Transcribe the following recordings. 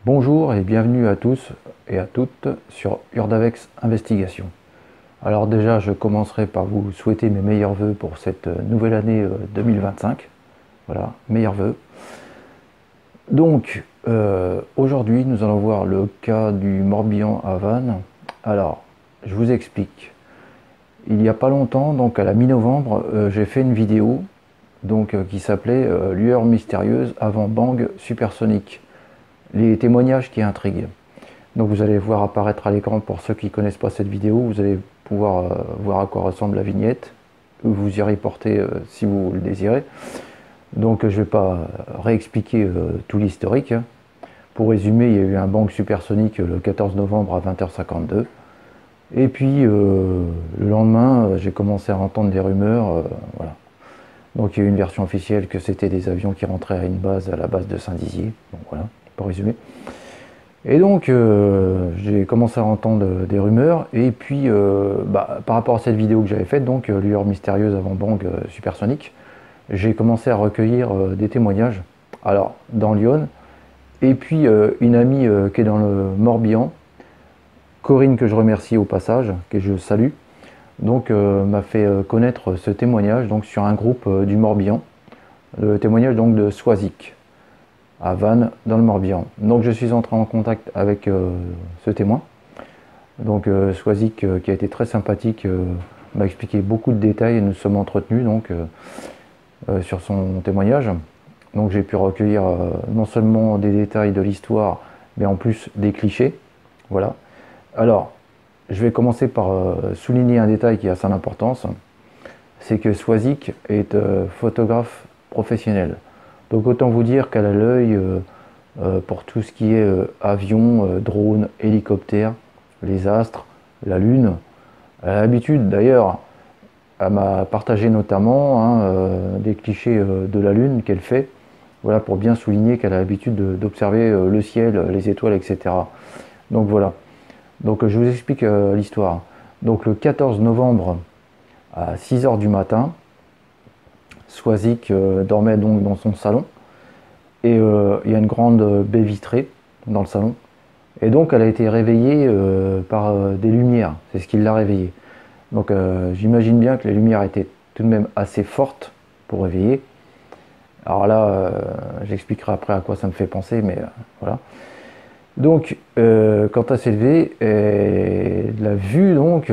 Bonjour et bienvenue à tous et à toutes sur Urdavex Investigation. Alors déjà, je commencerai par vous souhaiter mes meilleurs voeux pour cette nouvelle année 2025. Voilà, meilleurs voeux. Donc, aujourd'hui, nous allons voir le cas du Morbihan à Vannes. Alors, je vous explique. Il n'y a pas longtemps, donc à la mi-novembre, j'ai fait une vidéo qui s'appelait Lueur mystérieuse avant bang supersonique. Les témoignages qui intriguent. Donc vous allez voir apparaître à l'écran, pour ceux qui ne connaissent pas cette vidéo, vous allez pouvoir voir à quoi ressemble la vignette. Vous irez porter si vous le désirez. Donc je ne vais pas réexpliquer tout l'historique. Pour résumer, il y a eu un bang supersonique le 14 novembre à 20h52. Et puis le lendemain, j'ai commencé à entendre des rumeurs. Voilà. Donc il y a eu une version officielle que c'était des avions qui rentraient à la base de Saint-Dizier. Donc voilà, pour résumer. Et donc j'ai commencé à entendre des rumeurs, et puis par rapport à cette vidéo que j'avais faite, donc lueur mystérieuse avant bang supersonique, j'ai commencé à recueillir des témoignages, alors dans Lyon, et puis une amie qui est dans le Morbihan, Corinne, que je remercie au passage, que je salue, donc m'a fait connaître ce témoignage donc sur un groupe du Morbihan, le témoignage donc de Soisic à Vannes dans le Morbihan. Donc je suis entré en contact avec ce témoin. Donc Soisic, qui a été très sympathique, m'a expliqué beaucoup de détails et nous sommes entretenus sur son témoignage. Donc j'ai pu recueillir non seulement des détails de l'histoire, mais en plus des clichés. Voilà. Alors, je vais commencer par souligner un détail qui a son importance. C'est que Soisic est photographe professionnel. Donc autant vous dire qu'elle a l'œil pour tout ce qui est avion, drone, hélicoptère, les astres, la lune. Elle a l'habitude, d'ailleurs, elle m'a partagé notamment des clichés de la lune qu'elle fait, voilà, pour bien souligner qu'elle a l'habitude d'observer le ciel, les étoiles, etc. Donc voilà. Donc je vous explique l'histoire. Donc le 14 novembre à 6h du matin, Soisic dormait donc dans son salon, et il y a une grande baie vitrée dans le salon, et donc elle a été réveillée par des lumières, c'est ce qui l'a réveillée. Donc j'imagine bien que les lumières étaient tout de même assez fortes pour réveiller. Alors là, j'expliquerai après à quoi ça me fait penser, mais voilà. Donc quand elle s'est levée, elle a vu donc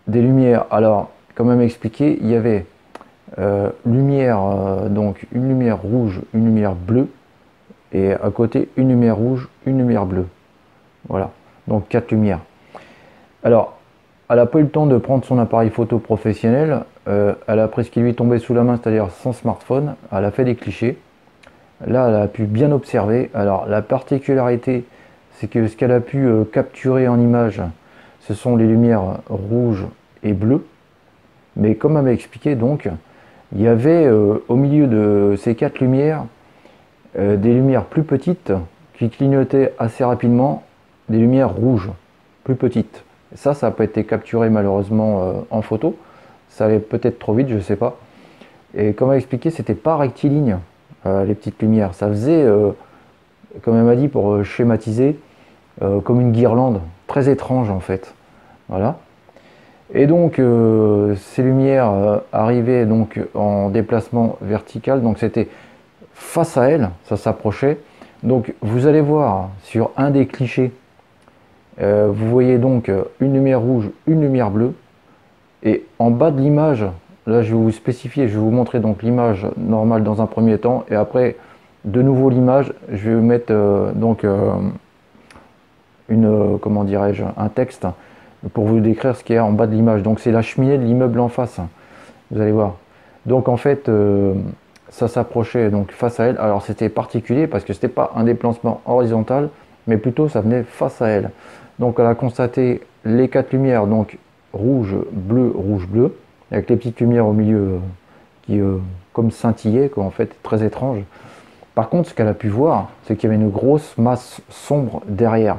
des lumières. Alors, comme elle m'a expliqué, il y avait donc une lumière rouge, une lumière bleue, et à côté une lumière rouge, une lumière bleue. Voilà, donc 4 lumières. Alors, elle n'a pas eu le temps de prendre son appareil photo professionnel, elle a pris ce qui lui tombait sous la main, c'est-à-dire son smartphone, elle a fait des clichés. Là, elle a pu bien observer. Alors, la particularité, c'est que ce qu'elle a pu capturer en image, ce sont les lumières rouges et bleues. Mais comme elle m'a expliqué, donc, il y avait au milieu de ces 4 lumières des lumières plus petites qui clignotaient assez rapidement, des lumières rouges plus petites. Ça n'a pas été capturé malheureusement en photo. Ça allait peut-être trop vite, je ne sais pas. Et comme elle m'a expliqué, c'était pas rectiligne, les petites lumières. Ça faisait, comme elle m'a dit, pour schématiser, comme une guirlande, très étrange en fait. Voilà. Et donc ces lumières arrivaient donc en déplacement vertical, donc c'était face à elle, ça s'approchait. Donc vous allez voir sur un des clichés, vous voyez donc une lumière rouge, une lumière bleue, et en bas de l'image, là je vais vous spécifier, je vais vous montrer donc l'image normale dans un premier temps, et après de nouveau l'image, je vais vous mettre comment dirais-je, un texte pour vous décrire ce qu'il y a en bas de l'image. Donc c'est la cheminée de l'immeuble en face, vous allez voir. Donc en fait ça s'approchait donc face à elle. Alors c'était particulier parce que c'était pas un déplacement horizontal, mais plutôt ça venait face à elle. Donc elle a constaté les 4 lumières, donc rouge, bleu, avec les petites lumières au milieu qui comme scintillaient, quoi, en fait, très étrange. Par contre, ce qu'elle a pu voir, c'est qu'il y avait une grosse masse sombre derrière.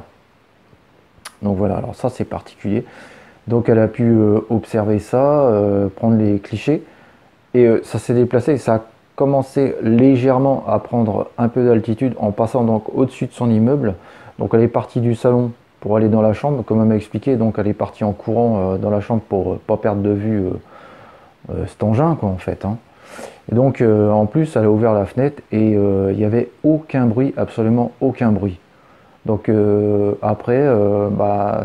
Donc voilà, alors ça c'est particulier. Donc elle a pu observer ça, prendre les clichés, et ça s'est déplacé, ça a commencé légèrement à prendre un peu d'altitude en passant donc au-dessus de son immeuble. Donc elle est partie du salon pour aller dans la chambre, comme elle m'a expliqué, donc elle est partie en courant dans la chambre pour pas perdre de vue cet engin quoi en fait. Hein. Et donc en plus elle a ouvert la fenêtre et il n'y avait aucun bruit, absolument aucun bruit. Donc après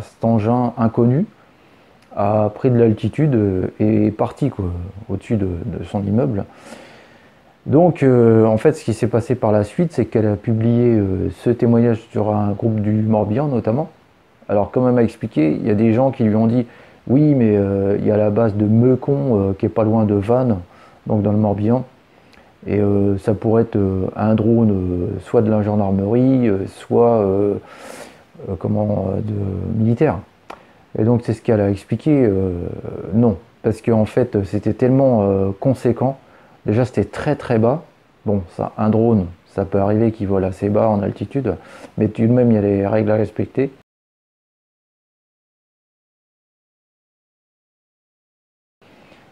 cet engin inconnu a pris de l'altitude et est parti quoi, au-dessus de son immeuble. Donc en fait ce qui s'est passé par la suite c'est qu'elle a publié ce témoignage sur un groupe du Morbihan notamment. Alors comme elle m'a expliqué, il y a des gens qui lui ont dit oui mais il y a la base de Meucon qui est pas loin de Vannes, donc dans le Morbihan, et ça pourrait être un drone soit de la gendarmerie, soit de militaire. Et donc c'est ce qu'elle a expliqué, non, parce qu'en fait c'était tellement conséquent. Déjà c'était très très bas. Bon, ça, un drone, ça peut arriver qu'il vole assez bas en altitude, mais tout de même il y a des règles à respecter.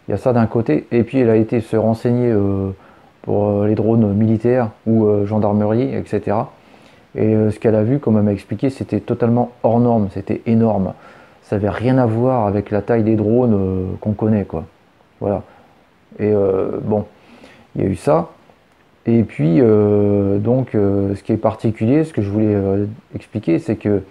Il y a ça d'un côté, et puis elle a été se renseigner pour les drones militaires ou gendarmerie, etc. Et ce qu'elle a vu, comme elle m'a expliqué, c'était totalement hors norme, c'était énorme. Ça n'avait rien à voir avec la taille des drones qu'on connaît, quoi. Voilà. Et bon, il y a eu ça. Et puis, ce qui est particulier, ce que je voulais expliquer, c'est que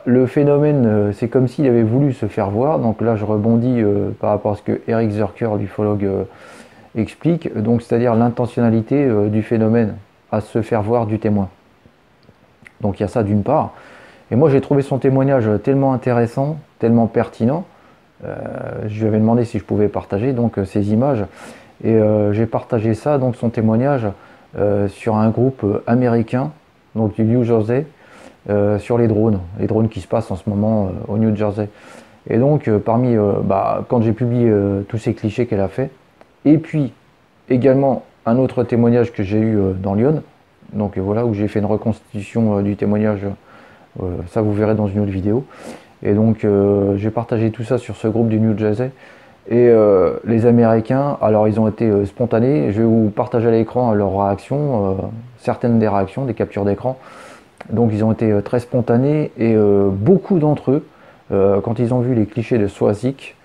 le phénomène, c'est comme s'il avait voulu se faire voir. Donc là, je rebondis par rapport à ce que Eric Zurker, l'ufologue, explique. Donc, c'est-à-dire l'intentionnalité du phénomène à se faire voir du témoin. Donc, il y a ça d'une part. Et moi, j'ai trouvé son témoignage tellement intéressant, tellement pertinent. Je lui avais demandé si je pouvais partager donc ces images. Et j'ai partagé ça, donc son témoignage, sur un groupe américain, donc du New Jersey, sur les drones qui se passent en ce moment au New Jersey. Et donc quand j'ai publié tous ces clichés qu'elle a fait, et puis également un autre témoignage que j'ai eu dans Lyon, donc voilà, où j'ai fait une reconstitution du témoignage, ça vous verrez dans une autre vidéo. Et donc j'ai partagé tout ça sur ce groupe du New Jersey. Et les Américains, alors ils ont été spontanés, je vais vous partager à l'écran leurs réactions, certaines des réactions, des captures d'écran. Donc ils ont été très spontanés et beaucoup d'entre eux, quand ils ont vu les clichés de Swazik,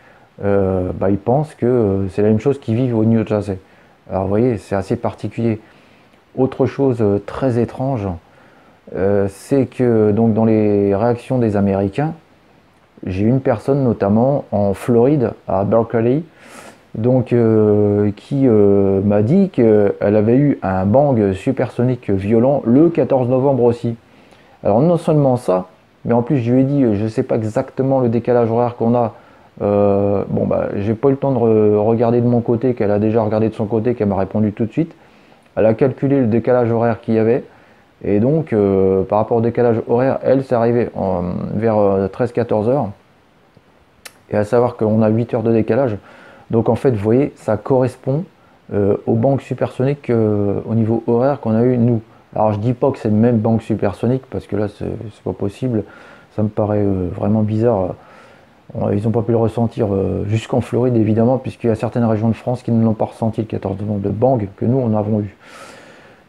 ils pensent que c'est la même chose qu'ils vivent au New Jersey. Alors vous voyez, c'est assez particulier. Autre chose très étrange, c'est que donc dans les réactions des Américains, j'ai une personne notamment en Floride, à Berkeley, donc qui m'a dit qu'elle avait eu un bang supersonique violent le 14 novembre aussi. Alors non seulement ça, mais en plus je lui ai dit, je ne sais pas exactement le décalage horaire qu'on a. J'ai pas eu le temps de regarder de mon côté, qu'elle a déjà regardé de son côté, qu'elle m'a répondu tout de suite. Elle a calculé le décalage horaire qu'il y avait. Et donc, par rapport au décalage horaire, elle, c'est arrivé vers 13-14 heures. Et à savoir qu'on a 8 heures de décalage. Donc en fait, vous voyez, ça correspond aux banques supersoniques au niveau horaire qu'on a eu nous. Alors je dis pas que c'est le même banque supersonique, parce que là, c'est pas possible. Ça me paraît vraiment bizarre. Ils n'ont pas pu le ressentir jusqu'en Floride, évidemment, puisqu'il y a certaines régions de France qui ne l'ont pas ressenti le 14 novembre de bang que nous, en avons eu.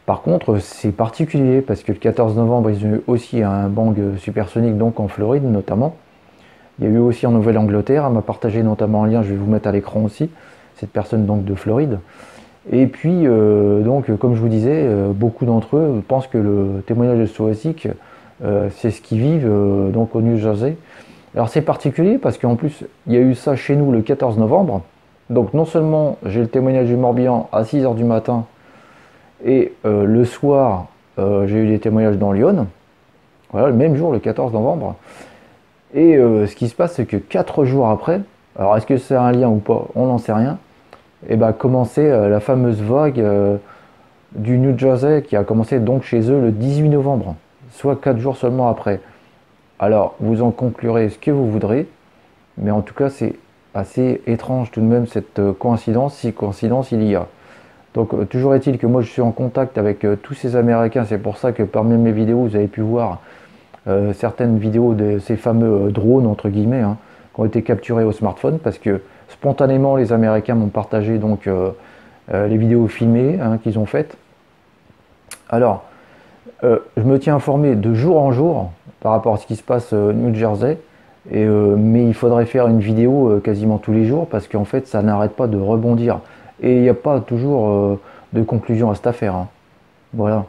Par contre, c'est particulier parce que le 14 novembre, ils ont eu aussi un bang supersonique, donc en Floride notamment. Il y a eu aussi en Nouvelle-Angleterre, elle m'a partagé notamment un lien, je vais vous mettre à l'écran aussi, cette personne donc de Floride. Et puis, comme je vous disais, beaucoup d'entre eux pensent que le témoignage de Swazik, c'est ce qu'ils vivent donc au New Jersey. Alors c'est particulier parce qu'en plus, il y a eu ça chez nous le 14 novembre. Donc non seulement j'ai le témoignage du Morbihan à 6 h du matin, et le soir, j'ai eu des témoignages dans Lyon. Voilà, le même jour, le 14 novembre. Et ce qui se passe, c'est que 4 jours après, alors est-ce que c'est un lien ou pas, on n'en sait rien, et commençait la fameuse vague du New Jersey qui a commencé donc chez eux le 18 novembre, soit 4 jours seulement après. Alors, vous en conclurez ce que vous voudrez, mais en tout cas, c'est assez étrange tout de même cette coïncidence, si coïncidence il y a. Donc toujours est-il que moi je suis en contact avec tous ces Américains, c'est pour ça que parmi mes vidéos vous avez pu voir certaines vidéos de ces fameux drones entre guillemets qui ont été capturés au smartphone, parce que spontanément les Américains m'ont partagé donc les vidéos filmées hein, qu'ils ont faites. Alors, je me tiens informé de jour en jour par rapport à ce qui se passe au New Jersey, mais il faudrait faire une vidéo quasiment tous les jours parce qu'en fait ça n'arrête pas de rebondir et il n'y a pas toujours de conclusion à cette affaire. Hein. Voilà.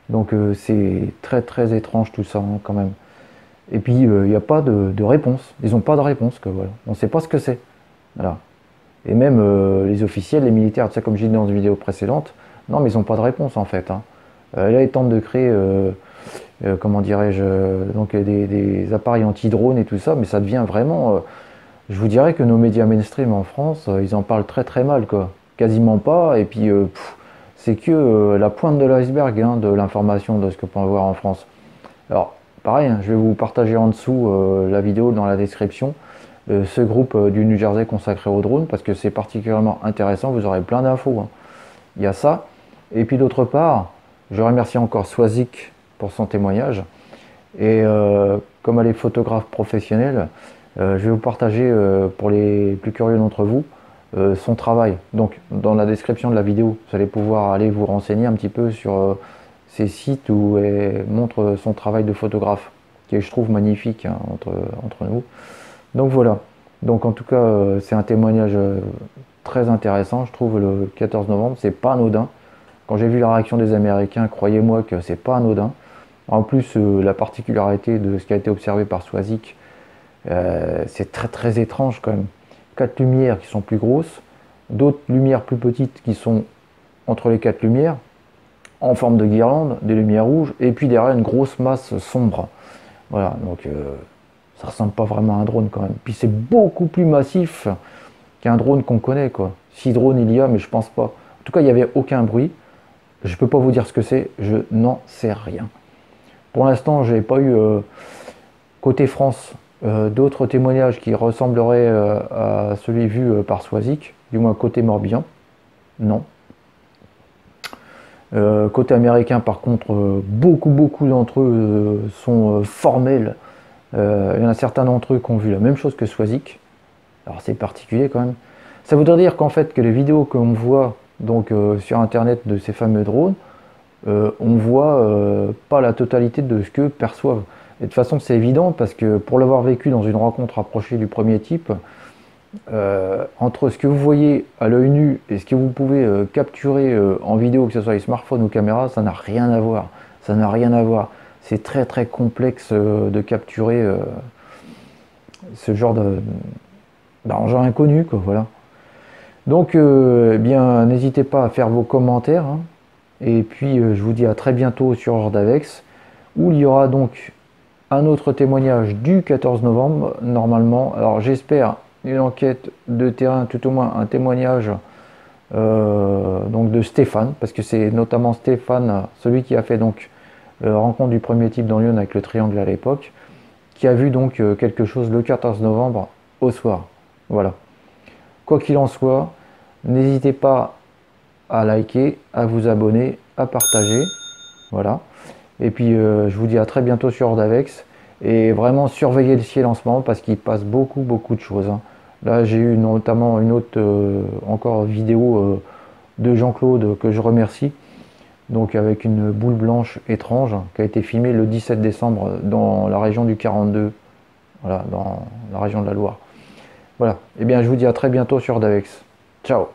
Donc c'est très très étrange tout ça hein, quand même. Et puis il n'y a pas de réponse. Ils n'ont pas de réponse. Voilà. On ne sait pas ce que c'est. Voilà. Et même les officiels, les militaires, tu sais, comme j'ai dit dans une vidéo précédente, non mais ils n'ont pas de réponse en fait. Hein. Là ils tentent de créer, comment dirais-je, donc des appareils anti-drones et tout ça, mais ça devient vraiment... je vous dirais que nos médias mainstream en France, ils en parlent très très mal, quoi. Quasiment pas, et puis c'est que la pointe de l'iceberg hein, de l'information de ce que peut avoir en France. Alors, pareil, hein, je vais vous partager en dessous la vidéo dans la description, ce groupe du New Jersey consacré aux drones, parce que c'est particulièrement intéressant, vous aurez plein d'infos. Hein. Il y a ça, et puis d'autre part, je remercie encore Swazik pour son témoignage, et comme elle est photographe professionnelle, je vais vous partager pour les plus curieux d'entre vous son travail. Donc dans la description de la vidéo, vous allez pouvoir aller vous renseigner un petit peu sur ces sites où elle montre son travail de photographe, qui est, je trouve, magnifique hein, entre nous. Donc voilà. Donc en tout cas, c'est un témoignage très intéressant, je trouve, le 14 novembre. C'est pas anodin. Quand j'ai vu la réaction des Américains, croyez-moi que c'est pas anodin. En plus, la particularité de ce qui a été observé par Swazik, c'est très très étrange quand même. 4 lumières qui sont plus grosses, d'autres lumières plus petites qui sont entre les 4 lumières, en forme de guirlande, des lumières rouges, et puis derrière une grosse masse sombre. Voilà, donc ça ressemble pas vraiment à un drone quand même. Puis c'est beaucoup plus massif qu'un drone qu'on connaît, quoi. Si drone il y a, mais je pense pas. En tout cas, il n'y avait aucun bruit. Je peux pas vous dire ce que c'est, je n'en sais rien. Pour l'instant, j'ai pas eu côté France d'autres témoignages qui ressembleraient à celui vu par Swazik, du moins côté Morbihan. Non. Côté américain, par contre, beaucoup d'entre eux sont formels. Il y en a certains d'entre eux qui ont vu la même chose que Swazik. Alors c'est particulier quand même. Ça voudrait dire qu'en fait, que les vidéos qu'on voit donc sur internet de ces fameux drones, on voit pas la totalité de ce que perçoivent. Et de toute façon, c'est évident parce que pour l'avoir vécu dans une rencontre approchée du premier type, entre ce que vous voyez à l'œil nu et ce que vous pouvez capturer en vidéo, que ce soit les smartphones ou caméras, ça n'a rien à voir. Ça n'a rien à voir. C'est très très complexe de capturer ce genre d'engin inconnu, quoi, voilà. Donc, eh bien, n'hésitez pas à faire vos commentaires. Hein. Et puis, je vous dis à très bientôt sur Ordavex, où il y aura donc un autre témoignage du 14 novembre, normalement. Alors, j'espère une enquête de terrain, tout au moins un témoignage donc de Stéphane, parce que c'est notamment Stéphane, celui qui a fait donc rencontre du premier type dans Lyon avec le triangle à l'époque, qui a vu donc quelque chose le 14 novembre au soir. Voilà. Quoi qu'il en soit, n'hésitez pas à liker, à vous abonner, à partager. Voilà. Et puis je vous dis à très bientôt sur Ordavex. Et vraiment surveillez le ciel en ce moment parce qu'il passe beaucoup de choses. Hein. Là j'ai eu notamment une autre encore vidéo de Jean-Claude que je remercie. Donc avec une boule blanche étrange qui a été filmée le 17 décembre dans la région du 42. Voilà, dans la région de la Loire. Voilà. Et bien je vous dis à très bientôt sur Ordavex. Ciao.